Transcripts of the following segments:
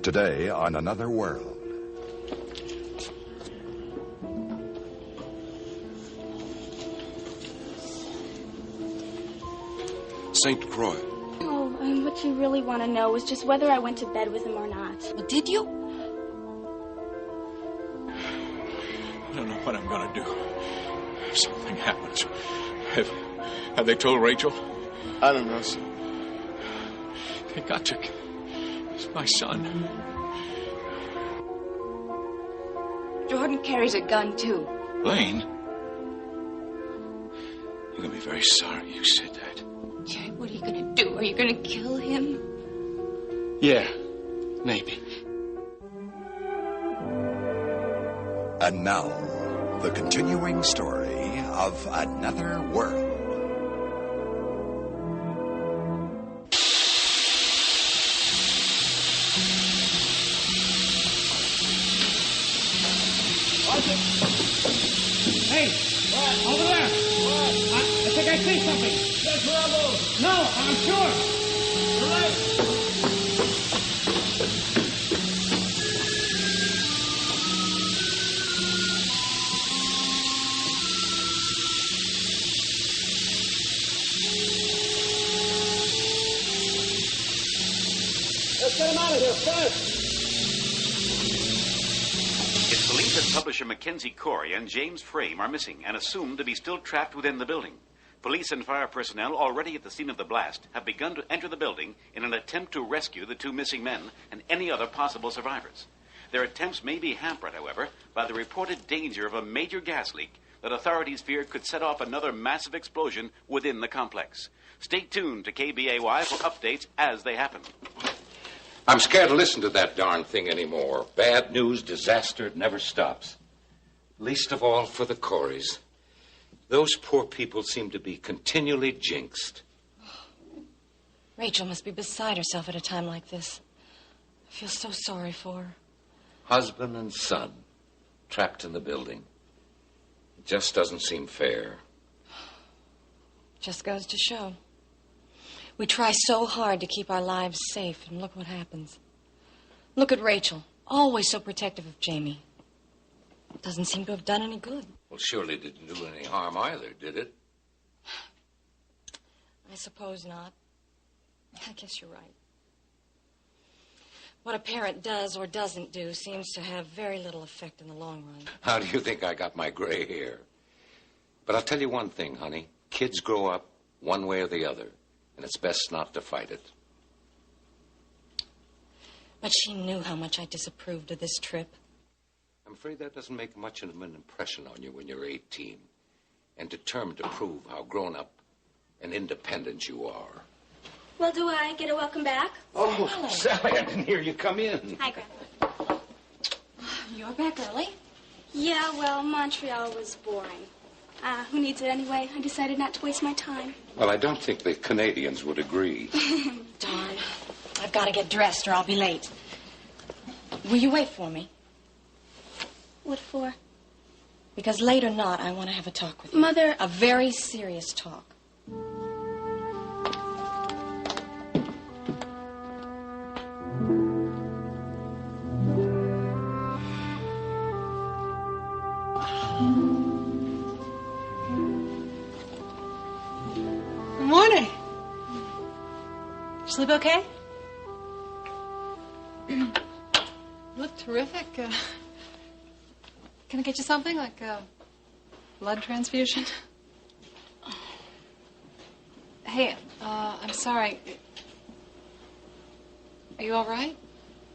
Today on Another World. St. Croix. Oh, and what you really want to know is just whether I went to bed with him or not. Well, did you? I don't know what I'm going to do if something happens. Have they told Rachel? I don't know, sir. They got to. It's my son. Jordan carries a gun, too. Blaine? You're going to be very sorry you said that. Jerry, what are you going to do? Are you going to kill him? Yeah, maybe. And now, the continuing story of Another World. Hey, over there. I think I see something. There's rubble. No, I'm sure. Right. Let's get him out of here fast. It's believed that publisher Mackenzie Corey and James Frame are missing and assumed to be still trapped within the building. Police and fire personnel already at the scene of the blast have begun to enter the building in an attempt to rescue the two missing men and any other possible survivors. Their attempts may be hampered, however, by the reported danger of a major gas leak that authorities fear could set off another massive explosion within the complex. Stay tuned to KBAY for updates as they happen. I'm scared to listen to that darn thing anymore. Bad news, disaster, it never stops. Least of all for the Coreys. Those poor people seem to be continually jinxed. Rachel must be beside herself at a time like this. I feel so sorry for her. Husband and son, trapped in the building. It just doesn't seem fair. Just goes to show. We try so hard to keep our lives safe, and look what happens. Look at Rachel, always so protective of Jamie. Doesn't seem to have done any good. Well, surely it didn't do any harm either, did it? I suppose not. I guess you're right. What a parent does or doesn't do seems to have very little effect in the long run. How do you think I got my gray hair? But I'll tell you one thing, honey. Kids grow up one way or the other, and it's best not to fight it. But she knew how much I disapproved of this trip. I'm afraid that doesn't make much of an impression on you when you're 18 and determined to prove how grown-up and independent you are. Well, do I get a welcome back? Oh, Sally, I didn't hear you come in. Hi, Grandpa. You're back early? Yeah, well, Montreal was boring. Who needs it anyway? I decided not to waste my time. Well, I don't think the Canadians would agree. Darn. I've got to get dressed or I'll be late. Will you wait for me? What for? Because late or not, I want to have a talk with you. Mother... A very serious talk. Good morning. Sleep okay? You look terrific. Can I get you something, like a blood transfusion? Hey, I'm sorry. Are you all right?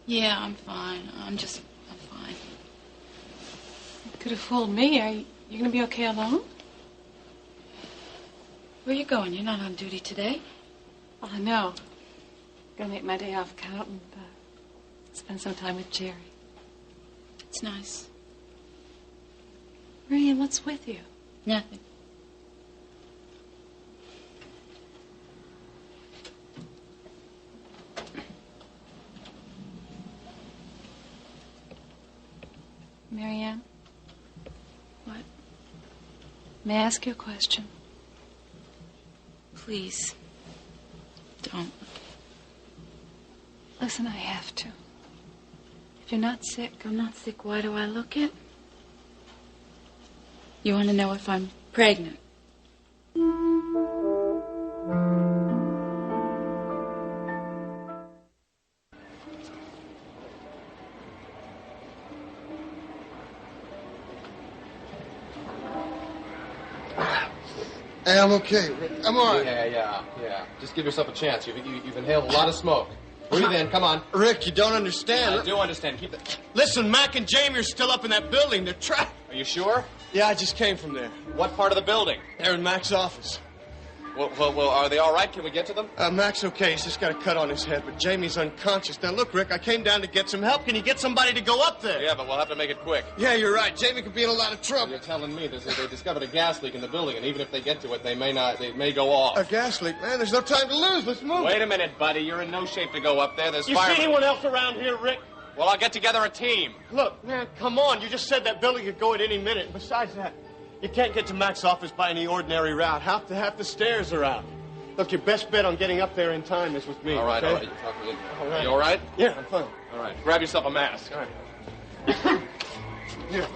Yeah, I'm fine. I'm fine. You could have fooled me. Are you going to be okay alone? Where are you going? You're not on duty today? Oh, no. I'm going to make my day off count and spend some time with Jerry. It's nice. Marianne, what's with you? Nothing. Marianne? What? May I ask you a question? Please. Don't. Listen, I have to. If you're not sick, I'm not sick. Why do I look it? You want to know if I'm pregnant? Hey, I'm okay. I'm all right. Yeah. Just give yourself a chance. You've inhaled a lot of smoke. Breathe in. Come on. Rick, you don't understand. I do understand. Keep it. Listen, Mac and Jamie are still up in that building. They're trapped. Are you sure? Yeah, I just came from there. What part of the building? They're in Mac's office. Well, are they all right? Can we get to them? Mac's okay. He's just got a cut on his head, but Jamie's unconscious. Now, look, Rick, I came down to get some help. Can you get somebody to go up there? Yeah, but we'll have to make it quick. Yeah, you're right. Jamie could be in a lot of trouble. You're telling me they discovered a gas leak in the building, and even if they get to it, they may go off. A gas leak, man. There's no time to lose. Let's move. Wait a minute, buddy. You're in no shape to go up there. There's You fire. see anyone else around here, Rick? Well, I'll get together a team. Look, man, come on. You just said that building could go at any minute. Besides that, you can't get to Mac's office by any ordinary route. Half the stairs are out. Look, your best bet on getting up there in time is with me. All right, okay? all right. You all right? Yeah, I'm fine. All right. Grab yourself a mask. All right. Here.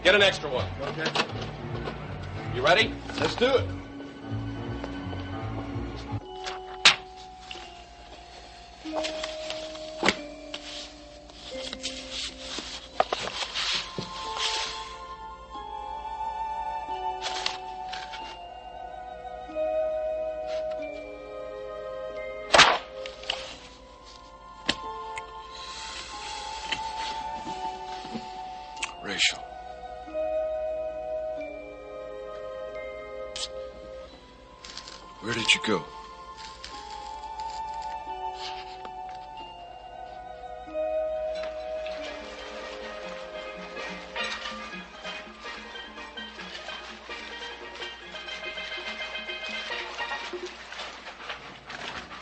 Get an extra one. Okay. You ready? Let's do it. Rachel. Where did you go?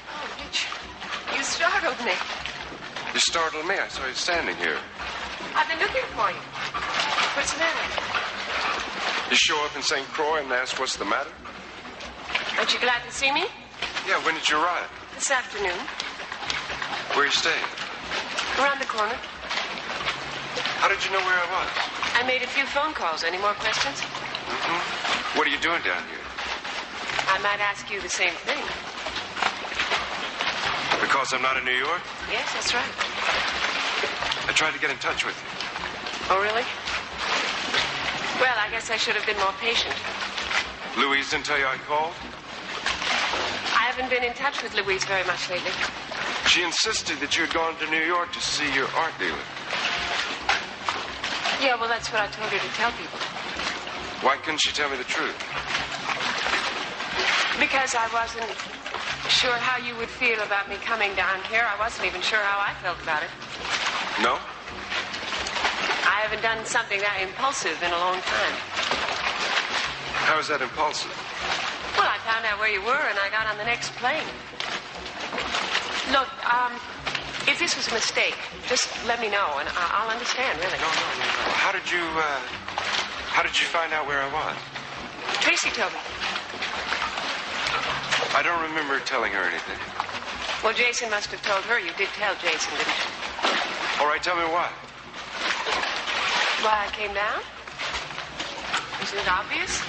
Oh, Mitch, you startled me. You startled me. I saw you standing here. I've been looking for you. What's the matter? You show up in St. Croix and ask what's the matter? Aren't you glad to see me? Yeah, when did you arrive? This afternoon. Where are you staying? Around the corner. How did you know where I was? I made a few phone calls. Any more questions? Mm-hmm. What are you doing down here? I might ask you the same thing. Because I'm not in New York? Yes, that's right. I tried to get in touch with you. Oh, really? Well, I guess I should have been more patient. Louise didn't tell you I called? I haven't been in touch with Louise very much lately. She insisted that you had gone to New York to see your art dealer. Yeah, well, that's what I told her to tell people. Why couldn't she tell me the truth? Because I wasn't sure how you would feel about me coming down here. I wasn't even sure how I felt about it. No? I haven't done something that impulsive in a long time. How is that impulsive? Well, I found out where you were, and I got on the next plane. Look, if this was a mistake, just let me know, and I'll understand, really. No. How did you find out where I was? Tracy told me. I don't remember telling her anything. Well, Jason must have told her. You did tell Jason, didn't you? All right, tell me why. Why I came down? Isn't it obvious?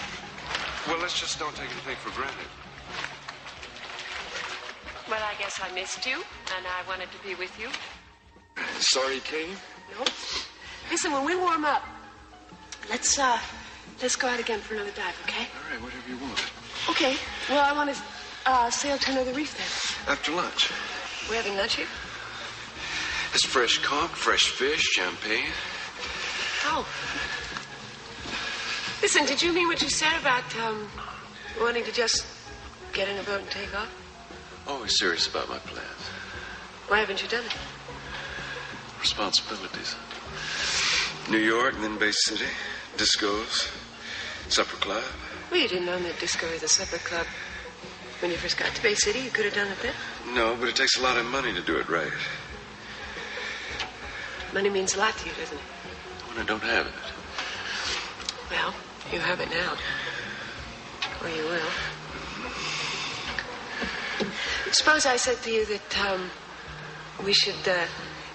Well, let's just don't take anything for granted. Well, I guess I missed you, and I wanted to be with you. Sorry you came? No. Listen, when we warm up, let's go out again for another dive, okay? All right, whatever you want. Okay. Well, I want to sail to another reef then. After lunch. We're having lunch here? It's fresh conch, fresh fish, champagne. Oh. Listen, did you mean what you said about wanting to just get in a boat and take off? Always serious about my plans. Why haven't you done it? Responsibilities. New York, and then Bay City. Discos. Supper club. Well, you didn't own that disco or the supper club. When you first got to Bay City, you could have done it then. No, but it takes a lot of money to do it right. Money means a lot to you, doesn't it? When I don't have it. Well, you have it now. Or you will. Suppose I said to you that we should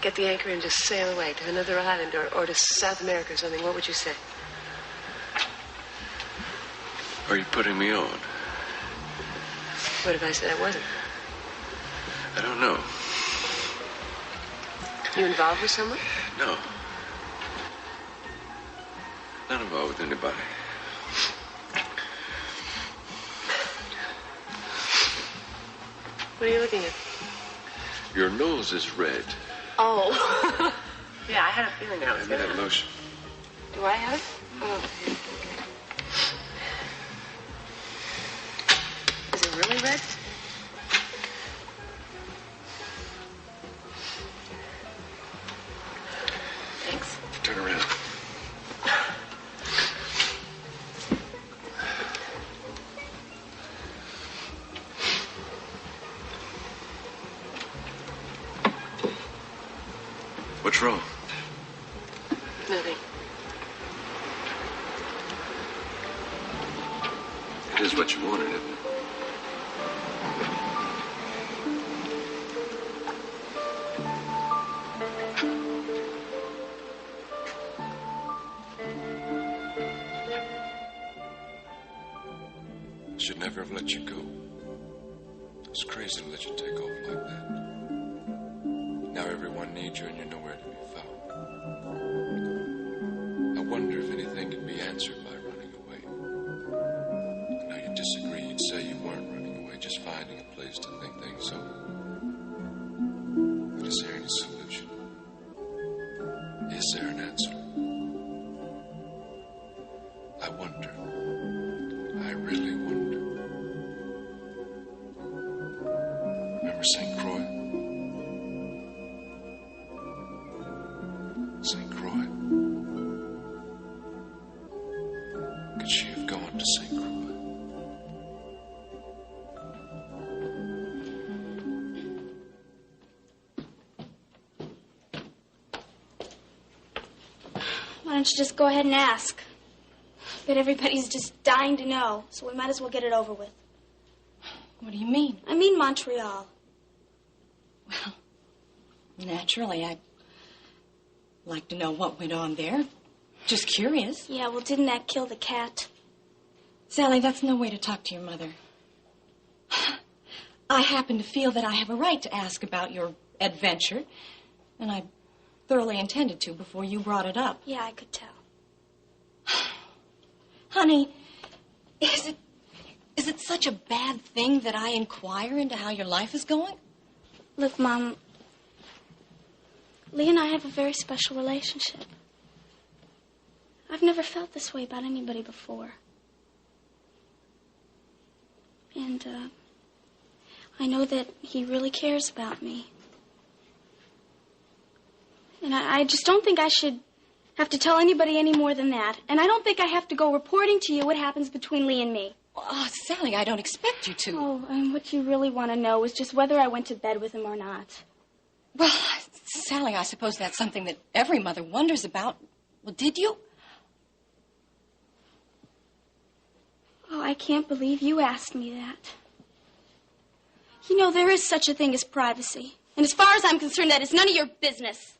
get the anchor and just sail away to another island or to South America or something, what would you say? Are you putting me on? What if I said I wasn't? I don't know. You involved with someone? No. Not involved with anybody. What are you looking at? Your nose is red. Oh. Yeah, I had a feeling that was Give me going that lotion. Do I have it? Oh. Is it really red? Thanks. Turn around. What's wrong? Nothing. It is what you wanted, isn't it? I should never have let you go. It was crazy to let you take off like that. Now everyone needs you and you're nowhere to be found. I wonder if anything can be answered by running away. I know you disagree. You'd say you weren't running away, just finding a place to think things over. But is there any solution? Is there an answer? I wonder. I really wonder. Remember St. Croix? St. Croix. Could she have gone to St. Croix? Why don't you just go ahead and ask? But everybody's just dying to know, so we might as well get it over with. What do you mean? I mean Montreal. Well, naturally, I'd like to know what went on there. Just curious. Yeah, well, didn't that kill the cat? Sally, that's no way to talk to your mother. I happen to feel that I have a right to ask about your adventure, and I thoroughly intended to before you brought it up. Yeah, I could tell. Honey, is it such a bad thing that I inquire into how your life is going? Look, Mom, Leigh and I have a very special relationship. I've never felt this way about anybody before. And, I know that he really cares about me. And I just don't think I should have to tell anybody any more than that. And I don't think I have to go reporting to you what happens between Leigh and me. Oh, Sally, I don't expect you to. Oh, and what you really want to know is just whether I went to bed with him or not. Well, Sally, I suppose that's something that every mother wonders about. Well, did you? Oh, I can't believe you asked me that. You know, there is such a thing as privacy. And as far as I'm concerned, that is none of your business.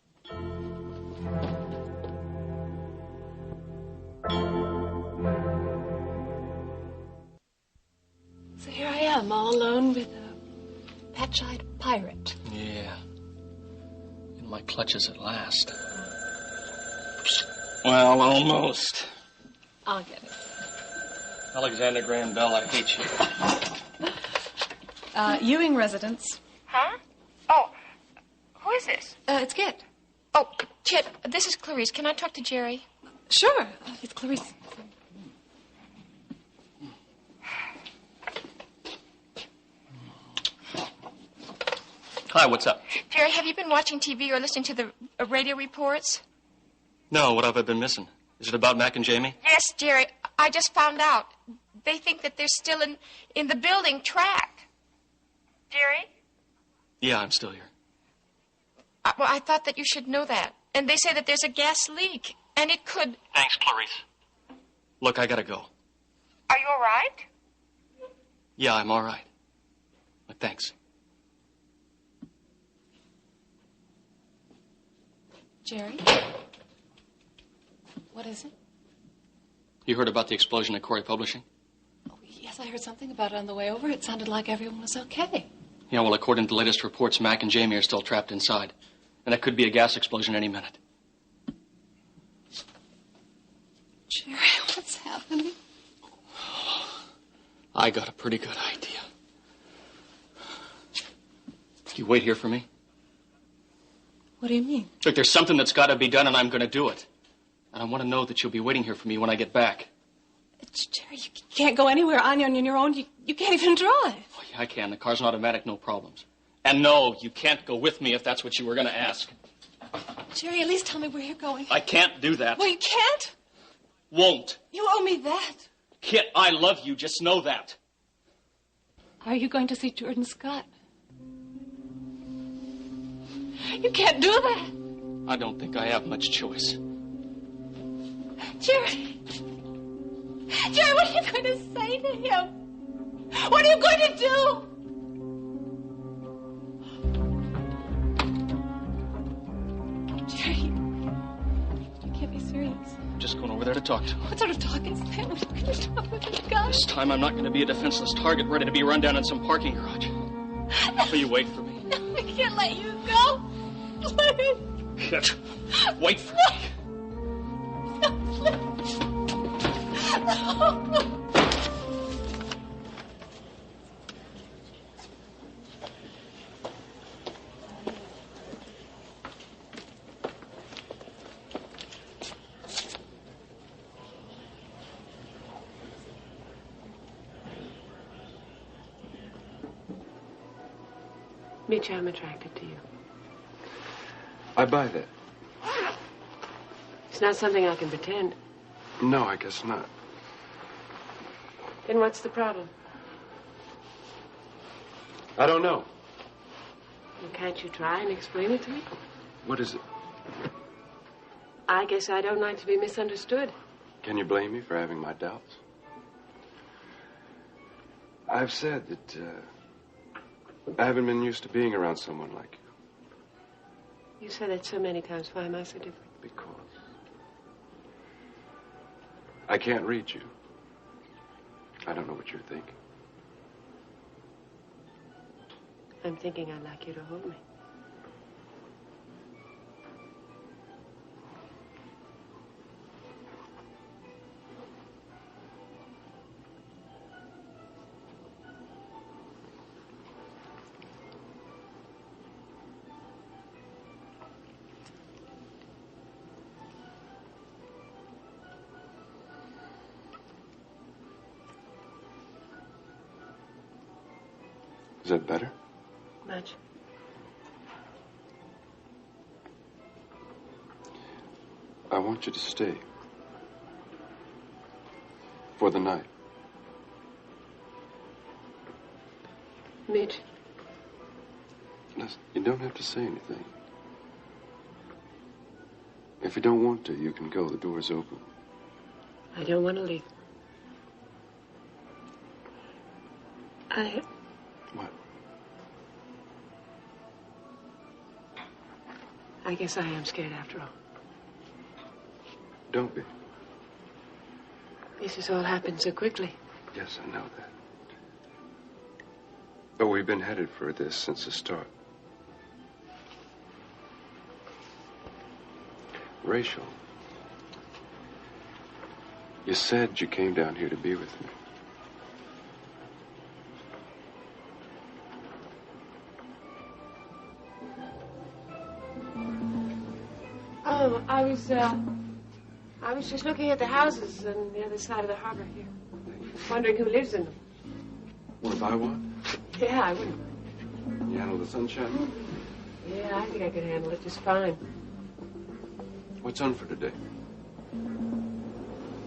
So here I am, all alone with a patch-eyed pirate. Yeah. In my clutches at last. Well, almost. I'll get it. Alexander Graham Bell, I hate you. Ewing residence. Huh? Oh, who is this? It's Kit. Oh, Chip, this is Clarice. Can I talk to Jerry? Sure. It's Clarice. Hi, what's up? Jerry, have you been watching TV or listening to the radio reports? No, what have I been missing? Is it about Mac and Jamie? Yes, Jerry. I just found out. They think that they're still in the building trapped. Jerry? Yeah, I'm still here. Well, I thought that you should know that. And they say that there's a gas leak, and it could... Thanks, Clarice. Look, I gotta go. Are you all right? Yeah, I'm all right. But thanks. Jerry? What is it? You heard about the explosion at Croix Publishing? Oh, yes, I heard something about it on the way over. It sounded like everyone was okay. Yeah, well, according to the latest reports, Mac and Jamie are still trapped inside. And that could be a gas explosion any minute. Jerry, what's happening? I got a pretty good idea. You wait here for me? What do you mean? Look, there's something that's got to be done, and I'm going to do it. And I want to know that you'll be waiting here for me when I get back. Jerry, you can't go anywhere on your own. You can't even drive. Oh, yeah, I can. The car's an automatic, no problems. And no, you can't go with me if that's what you were going to ask. Jerry, at least tell me where you're going. I can't do that. Well, you can't? Won't. You owe me that. Kit, I love you. Just know that. Are you going to see Jordan Scott? You can't do that. I don't think I have much choice. Jerry! Jerry, what are you going to say to him? What are you going to do? Jerry, you can't be serious. I'm just going over there to talk to him. What sort of talk is that? What are you going to talk with a gun? This time I'm not going to be a defenseless target ready to be run down in some parking garage. Will you wait for me? No, I can't let you go. Please. Kit, wait for me. No, please. No. Mitch, I'm attracted to you. I buy that. It's not something I can pretend. No, I guess not. Then what's the problem? I don't know. Well, can't you try and explain it to me? What is it? I guess I don't like to be misunderstood. Can you blame me for having my doubts? I've said that I haven't been used to being around someone like you. You said that so many times. Why am I so different? Because I can't read you. I don't know what you're thinking. I'm thinking I'd like you to hold me. Is that better? Much. I want you to stay. For the night. Mitch. Listen, you don't have to say anything. If you don't want to, you can go. The door's open. I don't want to leave. What? I guess I am scared after all. Don't be. This has all happened so quickly. Yes, I know that. But we've been headed for this since the start. Rachel, you said you came down here to be with me. Oh, I was just looking at the houses on the other side of the harbor here. Wondering who lives in them. What if I want? Yeah, I wouldn't. You handle the sunshine? Yeah, I think I could handle it just fine. What's on for today?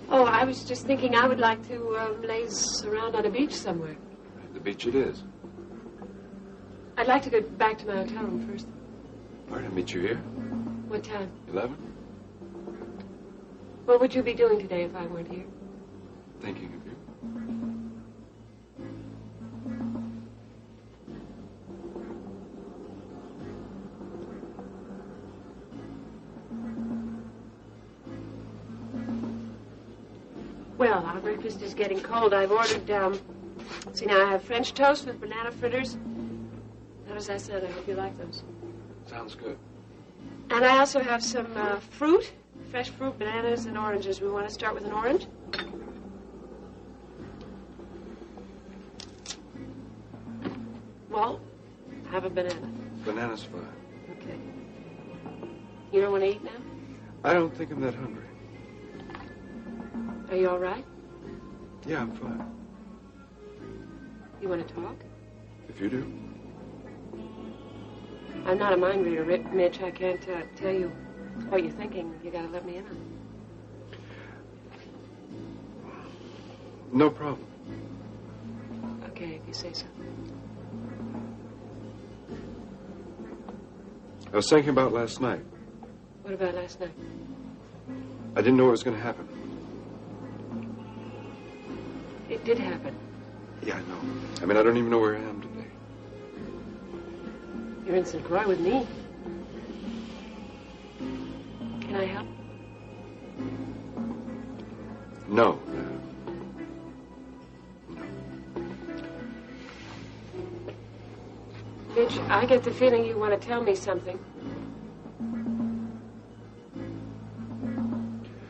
Oh, I was just thinking I would like to laze around on a beach somewhere. The beach it is. I'd like to go back to my hotel room first. All right, I'll meet you here. What time? 11? What would you be doing today if I weren't here? Thinking of you. Well, our breakfast is getting cold. I've ordered, see, now I have French toast with banana fritters. How does that sound? I hope you like those. Sounds good. And I also have some fruit, fresh fruit, bananas and oranges. We want to start with an orange. Well, have a banana. Banana's fine. Okay. You don't want to eat now? I don't think I'm that hungry. Are you all right? Yeah, I'm fine. You want to talk? If you do. I'm not a mind reader, Mitch. I can't tell you what you're thinking. You gotta let me in on it. No problem. Okay, if you say so. I was thinking about last night. What about last night? I didn't know it was going to happen. It did happen. Yeah, I know. I mean, I don't even know where I am today. You're in St. Croix with me. Can I help? No. Mitch, I get the feeling you want to tell me something.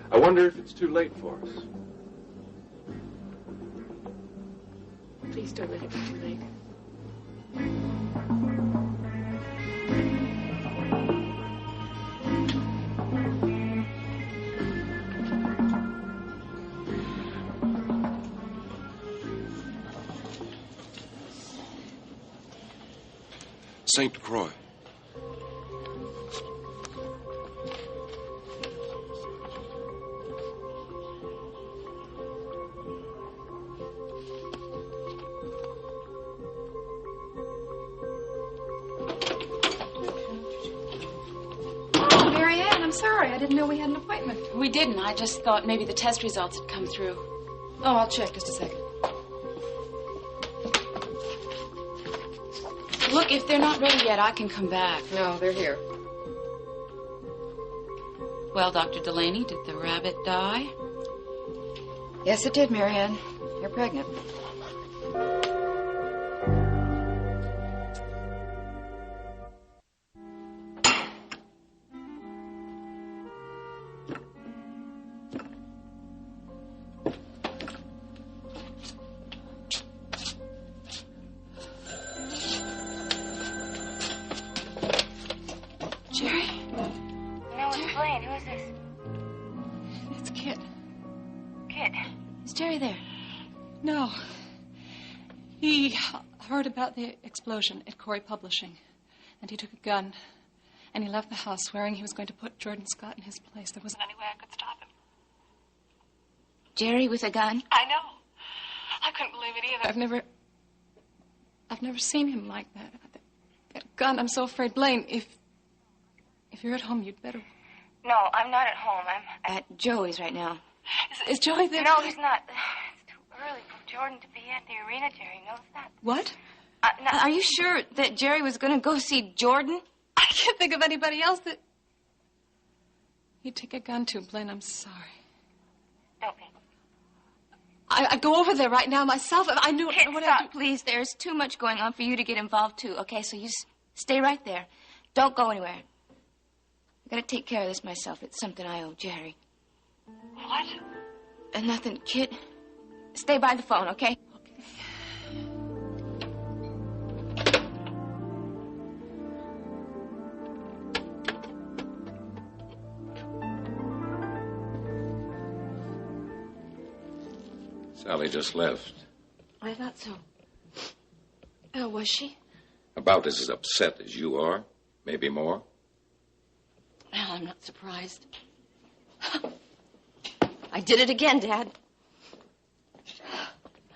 I wonder if it's too late for us. Please don't let it be too late. St. Croix. Marianne, I'm sorry. I didn't know we had an appointment. We didn't. I just thought maybe the test results had come through. Oh, I'll check just a second. Look, if they're not ready yet, I can come back. No, they're here. Well, Dr. Delaney, did the rabbit die? Yes, it did, Marianne. You're pregnant. About the explosion at Corey Publishing, and he took a gun, and he left the house swearing he was going to put Jordan Scott in his place. There wasn't any way I could stop him. Jerry with a gun? I know. I couldn't believe it either. I've never seen him like that. That gun, I'm so afraid. Blaine, if you're at home, you'd better... No, I'm not at home. I'm at Joey's right now. Is Joey there? No, he's not. It's too early for Jordan to be at the arena. Jerry knows that. What? No. Are you sure that Jerry was going to go see Jordan? I can't think of anybody else that he'd take a gun to. Blaine, I'm sorry. Don't be. I'd go over there right now myself if I knew what I'd do. Please, there's too much going on for you to get involved, too. Okay, so you stay right there. Don't go anywhere. I've got to take care of this myself. It's something I owe Jerry. What? Nothing, kid. Stay by the phone, okay? Sally just left. I thought so. Oh, was she? About as upset as you are. Maybe more. Well, I'm not surprised. I did it again, Dad.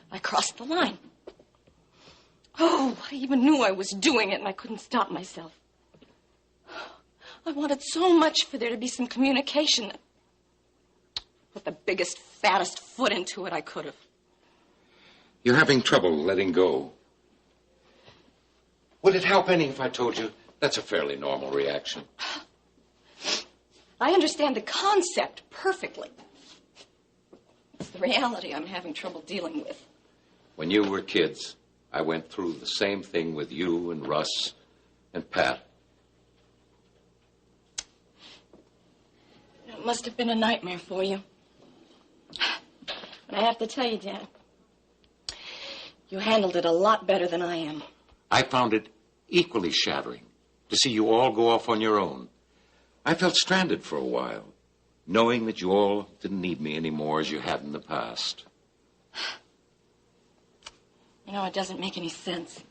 I crossed the line. Oh, I even knew I was doing it, and I couldn't stop myself. I wanted so much for there to be some communication. Put the biggest, fattest foot into it I could have. You're having trouble letting go. Would it help any if I told you that's a fairly normal reaction? I understand the concept perfectly. It's the reality I'm having trouble dealing with. When you were kids, I went through the same thing with you and Russ and Pat. It must have been a nightmare for you. But I have to tell you, Dad, you handled it a lot better than I am. I found it equally shattering to see you all go off on your own. I felt stranded for a while, knowing that you all didn't need me anymore as you had in the past. You know, it doesn't make any sense.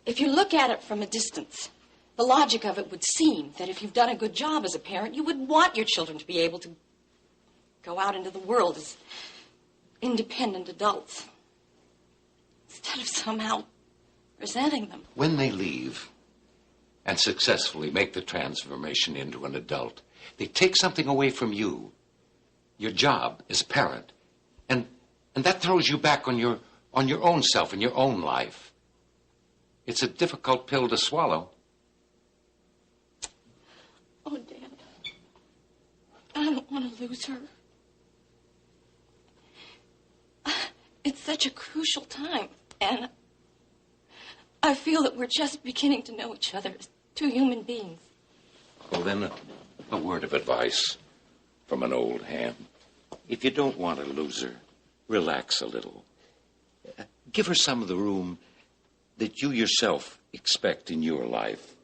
If you look at it from a distance, the logic of it would seem that if you've done a good job as a parent, you would want your children to be able to go out into the world as independent adults, instead of somehow resenting them. When they leave and successfully make the transformation into an adult, they take something away from you, your job as a parent, and that throws you back on your own self and your own life. It's a difficult pill to swallow. Oh, Dad, I don't want to lose her. It's such a crucial time, and I feel that we're just beginning to know each other as two human beings. Well, then, a word of advice from an old hand. If you don't want to lose her, relax a little. Give her some of the room that you yourself expect in your life.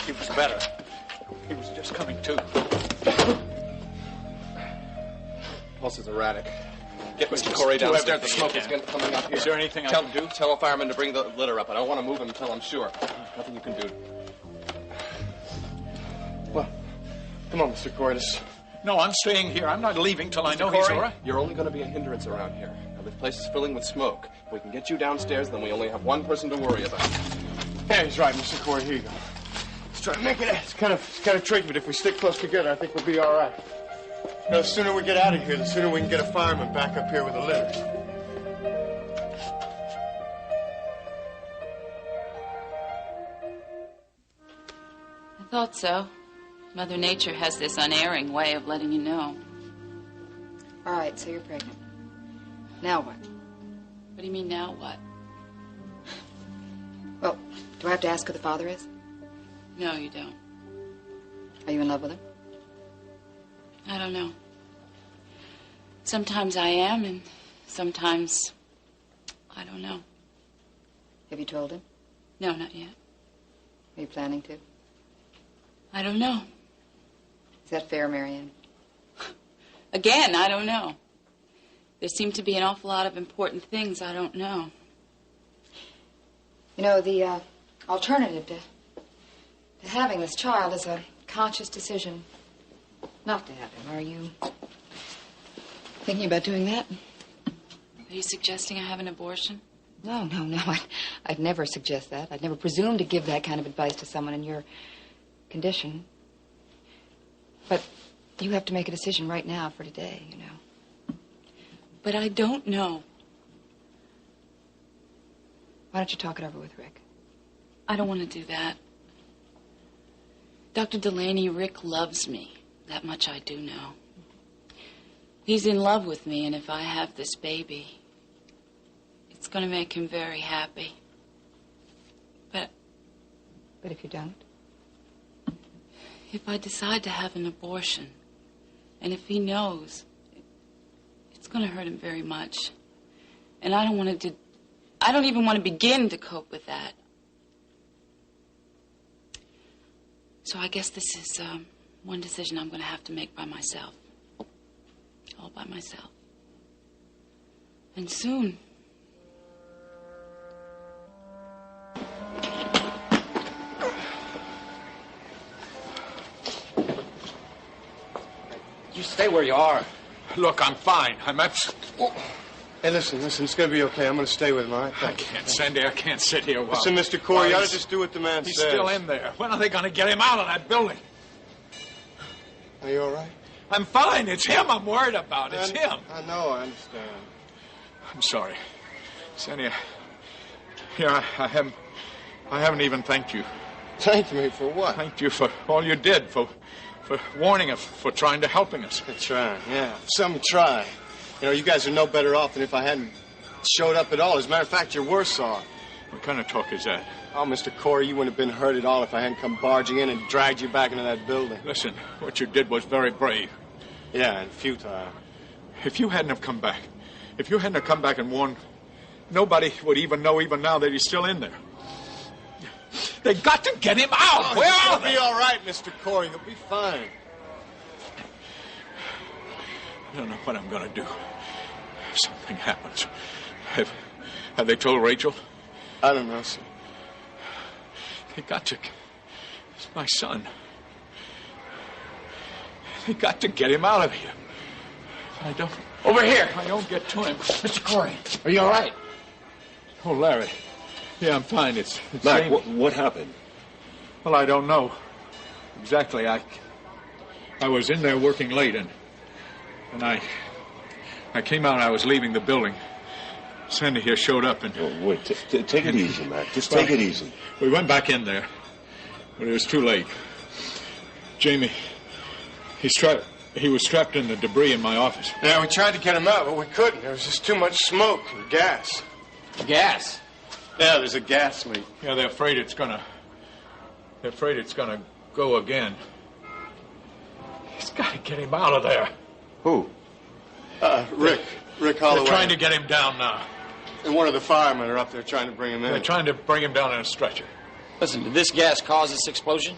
He was better. He was just coming to. Pulse is erratic. Get Mr. Corey downstairs. The smoke is coming up here. Is there anything I can do? Tell a fireman to bring the litter up. I don't want to move him until I'm sure. Nothing you can do. Well, come on, Mr. Corey. No, I'm staying here. I'm not leaving till I know Corey, he's all right. You're only going to be a hindrance around here. Now, this place is filling with smoke. If we can get you downstairs, then we only have one person to worry about. Yeah, he's right, Mr. Corey. Here you go. Let's try to make it. It's kind of tricky, but if we stick close together, I think we'll be all right. You know, the sooner we get out of here, the sooner we can get a fireman back up here with a litter. I thought so. Mother Nature has this unerring way of letting you know. All right, so you're pregnant. Now what? What do you mean, now what? Well, do I have to ask who the father is? No, you don't. Are you in love with him? I don't know. Sometimes I am, and sometimes I don't know. Have you told him? No, not yet. Are you planning to? I don't know. Is that fair, Marianne? Again, I don't know. There seem to be an awful lot of important things I don't know. You know, the alternative to having this child is a conscious decision not to have him. Are you thinking about doing that? Are you suggesting I have an abortion? No. I'd never suggest that. I'd never presume to give that kind of advice to someone in your condition. But you have to make a decision right now for today, you know. But I don't know. Why don't you talk it over with Rick? I don't want to do that. Dr. Delaney, Rick loves me. That much I do know. He's in love with me, and if I have this baby, it's going to make him very happy. But if you don't? If I decide to have an abortion, and if he knows, it's going to hurt him very much. And I don't want to I don't even want to begin to cope with that. So I guess this is one decision I'm going to have to make by myself. All by myself. And soon. You stay where you are. Look, I'm fine. I'm absolutely... Hey, listen, it's gonna be okay. I'm gonna stay with him, all right? I can't, Sandy. I can't sit here while... Listen, Mr. Corey, you ought to just do what the man He's says. still in there. When are they gonna get him out of that building? Are you all right? I'm fine. It's him I'm worried about. It's him. I know, I understand. I'm sorry. Sandy, here, I haven't even thanked you. Thanked me for what? Thanked you for all you did, for warning us, for trying to helping us. Trying, yeah. Some try. You know, you guys are no better off than if I hadn't showed up at all. As a matter of fact, you're worse off. What kind of talk is that? Oh, Mr. Corey, you wouldn't have been hurt at all if I hadn't come barging in and dragged you back into that building. Listen, what you did was very brave. Yeah, and futile. If you hadn't have come back, and warned, nobody would even know even now that he's still in there. They got to get him out. Oh, Where are they? He'll be all right, Mr. Corey. He'll be fine. I don't know what I'm going to do if something happens. Have they told Rachel? I don't know, sir. They got to... It's my son. They got to get him out of here. I don't... Over here. I don't get to him. Mr. Corey, are you all right? Oh, Larry. Yeah, I'm fine. It's Mac, what happened? Well, I don't know. Exactly. I was in there working late, and I came out and I was leaving the building. Sandy here showed up and... Oh, wait. Take it easy, Mac. Just take it easy. We went back in there, but it was too late. Jamie, he was trapped in the debris in my office. Yeah, we tried to get him out, but we couldn't. There was just too much smoke and gas. Gas? Yeah, there's a gas leak. Yeah, they're afraid it's gonna go again. He's got to get him out of there. Who? Rick Holloway. They're trying to get him down now. And one of the firemen are up there trying to bring him in. They're trying to bring him down in a stretcher. Listen, did this gas cause this explosion?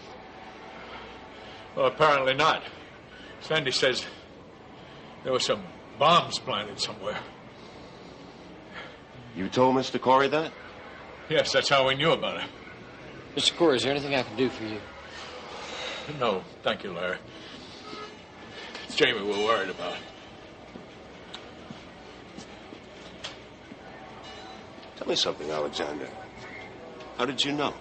Well, apparently not. Sandy says there were some bombs planted somewhere. You told Mr. Corey that? Yes, that's how we knew about it. Mr. Corey, is there anything I can do for you? No, thank you, Larry. It's Jamie we're worried about. Tell me something, Alexander. How did you know?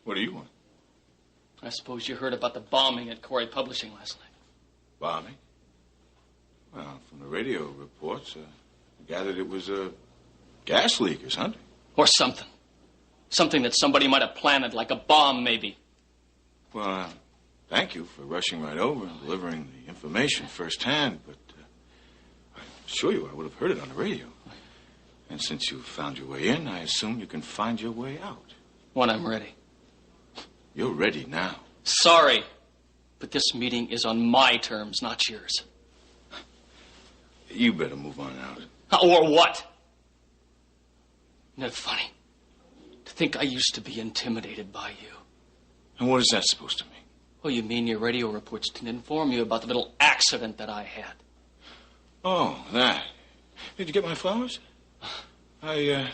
What do you want? I suppose you heard about the bombing at Croix Publishing last night. Bombing? Well, from the radio reports, I gathered it was a gas leak or something. Or something. Something that somebody might have planted, like a bomb, maybe. Well, thank you for rushing right over and delivering the information firsthand, but I assure you I would have heard it on the radio. And since you've found your way in, I assume you can find your way out. When I'm ready. You're ready now. Sorry, but this meeting is on my terms, not yours. You better move on out. Or what? Isn't it funny? To think I used to be intimidated by you. And what is that supposed to mean? Oh, you mean your radio reports didn't inform you about the little accident that I had? Oh, that. Did you get my flowers? I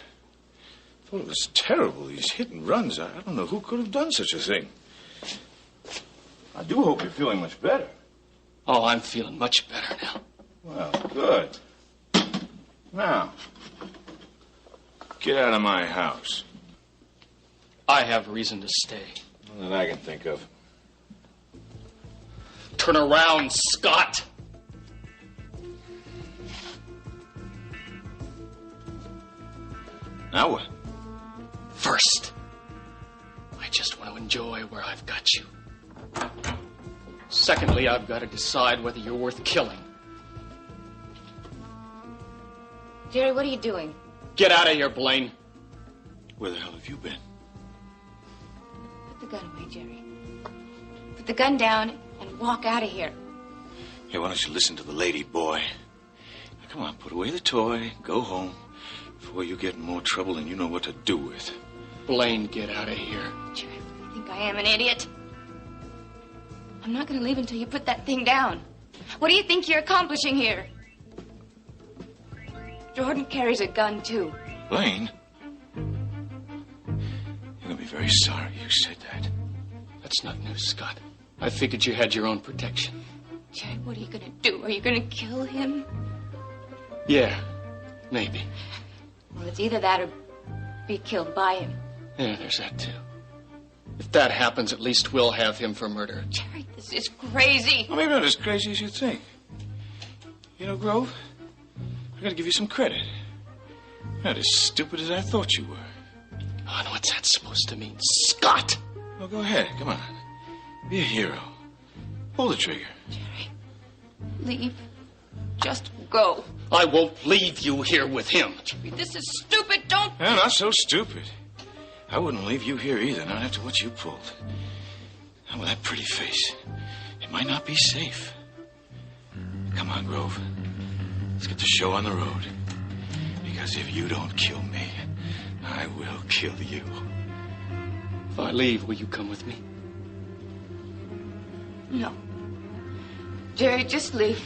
thought it was terrible, these hit and runs. I don't know who could have done such a thing. I do hope you're feeling much better. Oh, I'm feeling much better now. Well, good. Now, get out of my house. I have reason to stay. Well, that I can think of. Turn around, Scott! Now what? First, I just want to enjoy where I've got you. Secondly, I've got to decide whether you're worth killing. Jerry, what are you doing? Get out of here, Blaine. Where the hell have you been? Put the gun away, Jerry. Put the gun down and walk out of here. Hey, why don't you listen to the lady, boy? I come on, put away the toy, go home, before you get in more trouble than you know what to do with. Blaine, get out of here. Jerry, you think I am an idiot? I'm not going to leave until you put that thing down. What do you think you're accomplishing here? Jordan carries a gun, too. Blaine? You're going to be very sorry you said that. That's not news, Scott. I figured you had your own protection. Jerry, what are you going to do? Are you going to kill him? Yeah, maybe. Well, it's either that or be killed by him. Yeah, there's that, too. If that happens, at least we'll have him for murder. Jerry, this is crazy. Well, maybe not as crazy as you think. You know, Grove, I gotta give you some credit. You're not as stupid as I thought you were. Oh, and what's that supposed to mean? Scott! Well, go ahead. Come on. Be a hero. Pull the trigger. Jerry, leave. Just go. I won't leave you here with him. Jerry, this is stupid. Don't... No, not so stupid. I wouldn't leave you here either, not after what you pulled. Now, with that pretty face, it might not be safe. Come on, Grove. Let's get the show on the road. Because if you don't kill me, I will kill you. If I leave, will you come with me? No. Jerry, just leave.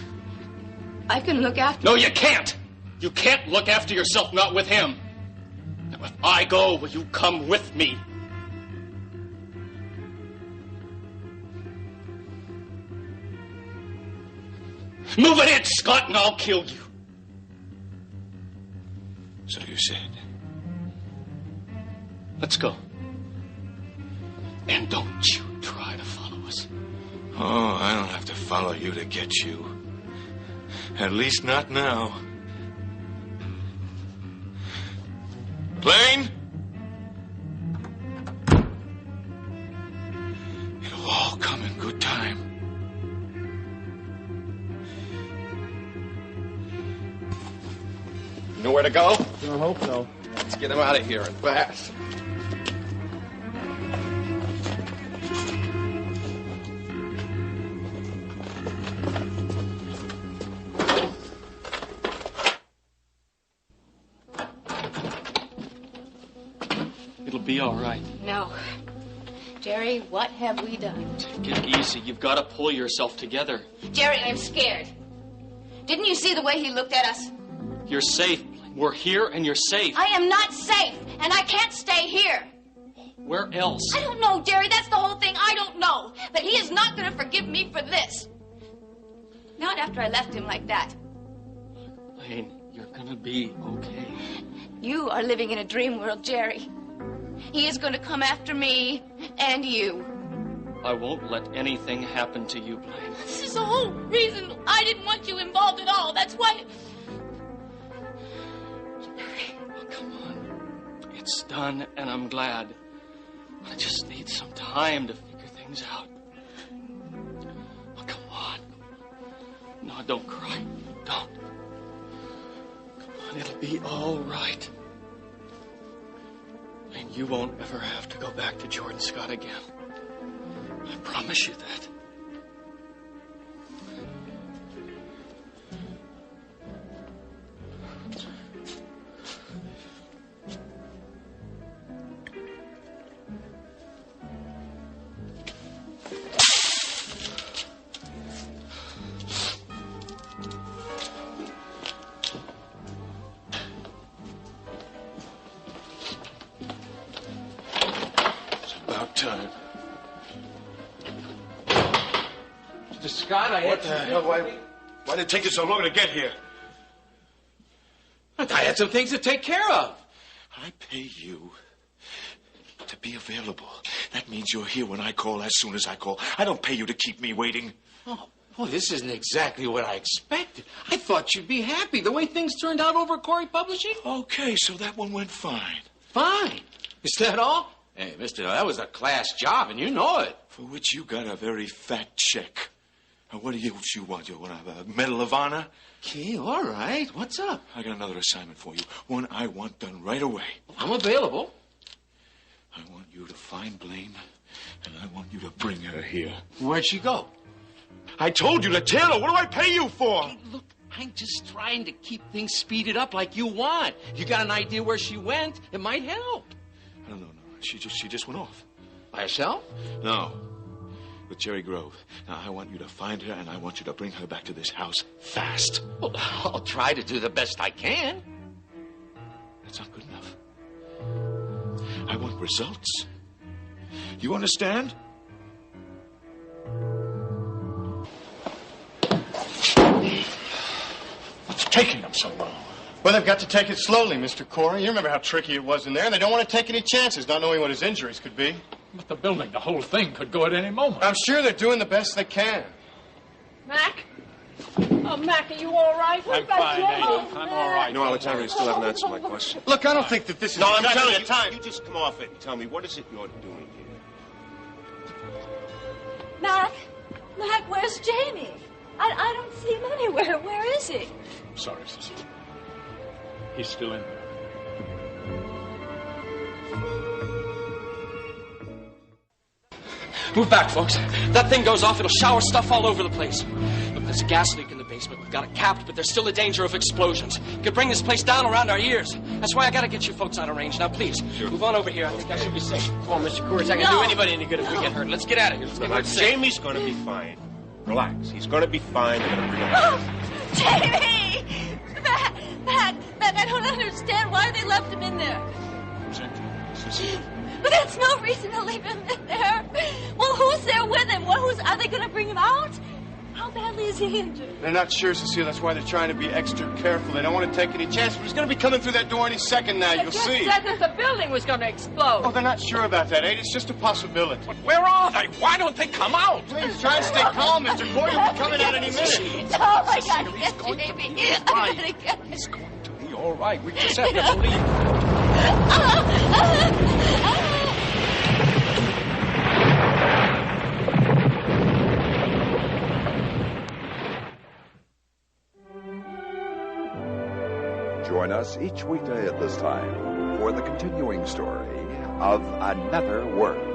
I can look after... No, you can't! You can't look after yourself, not with him. Now, if I go, will you come with me? Move it in, Scott, and I'll kill you. So you said. Let's go. And don't you try to follow us. Oh, I don't have to follow you to get you. At least not now. Blaine? It'll all come in good time. You know where to go? I hope so. Let's get him out of here and fast. It'll be all right. No. Jerry, what have we done? Take it easy. You've got to pull yourself together. Jerry, I'm scared. Didn't you see the way he looked at us? You're safe. We're here and you're safe. I am not safe, and I can't stay here. Where else? I don't know, Jerry. That's the whole thing. I don't know. But he is not going to forgive me for this. Not after I left him like that. Blaine, you're going to be okay. You are living in a dream world, Jerry. He is going to come after me and you. I won't let anything happen to you, Blaine. This is the whole reason I didn't want you involved at all. That's why... Oh, come on. It's done, and I'm glad. But I just need some time to figure things out. Oh, come on. No, don't cry. Don't. Come on, it'll be all right. And you won't ever have to go back to Jordan Scott again. I promise you that. Time. Mr. Scott, What the hell? Why did it take you so long to get here? I had some things to take care of. I pay you to be available. That means you're here when I call, as soon as I call. I don't pay you to keep me waiting. Oh, well, this isn't exactly what I expected. I thought you'd be happy the way things turned out over at Corey Publishing. Okay, so that one went fine. Fine. Is that all? Hey, mister, that was a class job, and you know it. For which you got a very fat check. Now, what do you want? You want a Medal of Honor? Okay, all right. What's up? I got another assignment for you. One I want done right away. I'm available. I want you to find Blaine, and I want you to bring her here. Where'd she go? I told you to tell her. What do I pay you for? Hey, look, I'm just trying to keep things speeded up like you want. You got an idea where she went? It might help. No. She just went off. By herself? No. With Jerry Grove. Now, I want you to find her, and I want you to bring her back to this house fast. Well, I'll try to do the best I can. That's not good enough. I want results. You understand? What's taking them so long? Well, they've got to take it slowly, Mr. Corey. You remember how tricky it was in there, and they don't want to take any chances, not knowing what his injuries could be. But the building, the whole thing could go at any moment. I'm sure they're doing the best they can. Mac? Oh, Mac, are you all right? I'm fine, Ada. I'm all right. No, Alexander, you still haven't answered my question. Look, I don't think that this is No, I'm exactly telling the you, time. you just come off it and tell me, what is it you're doing here? Mac, where's Jamie? I don't see him anywhere. Where is he? I'm sorry, Cecile. He's still in there. Move back, folks. That thing goes off, it'll shower stuff all over the place. Look, there's a gas leak in the basement. We've got it capped, but there's still a danger of explosions. It could bring this place down around our ears. That's why I gotta get you folks out of range. Now, please, move on over here. I think I should be safe. Come on, Mr. Coors. I can do anybody any good if we get hurt. Let's get out of here. Let's get Now, out safe. Jamie's going to be fine. Relax. He's going to be fine. They're going to bring him Oh, back. Jamie! Mac, I don't understand why they left him in there. But that's no reason to leave him in there. Well, who's there with him? Are they going to bring him out? How badly is he injured? They're not sure, Cecile. That's why they're trying to be extra careful. They don't want to take any chances. But he's going to be coming through that door any second now. You'll just see. said that the building was going to explode. Oh, they're not sure about that, Ada. It's just a possibility. But where are they? Why don't they come out? Please, try and stay calm, Mr. Corey. We'll be coming out any minute. Oh, my God, get Jamie. I'm going to get him. He's going to be all right. We just have to believe. Join us each weekday at this time for the continuing story of Another World.